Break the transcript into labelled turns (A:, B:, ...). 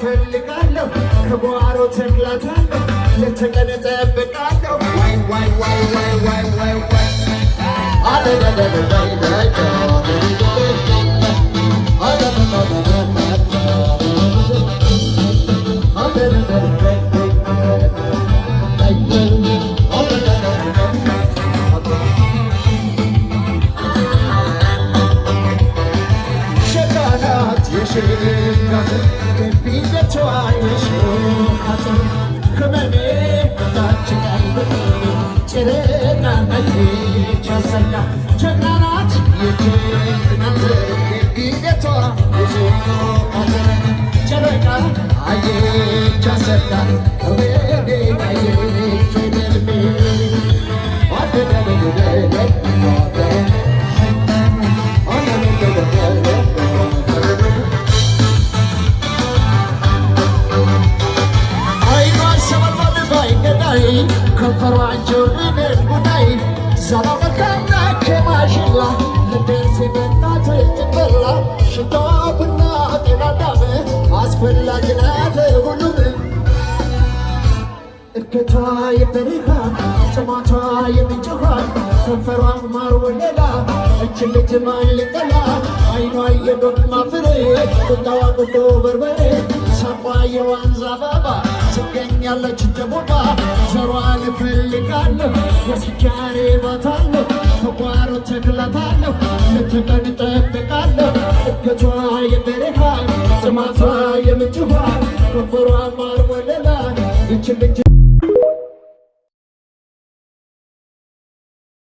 A: ፈልጋለሁ ከጓሮ ተክላታለሁ ለተቀነ ጠብቃለሁ ዋይ ዋይ ዋይ ዋይ ዋይ ዋይ ዋይ ከንፈሯን ማር ወለላ እች ልጅ ማልጠላ አይኗ የዶቅ ማፍሬ ቁጣዋ ቁጦ በርበሬ ሳቋ የዋንዛ አበባ ትገኛለች ደቦባ ዘሯን እፈልጋለሁ ወስጃሬ ባታለሁ ከጓሮ ተክላታለሁ ልትቀን ጠብቃለሁ እገቷ የበረሃ ጥማቷ የምጭኋ ከንፈሯ ማር ወለላ እች ልጅ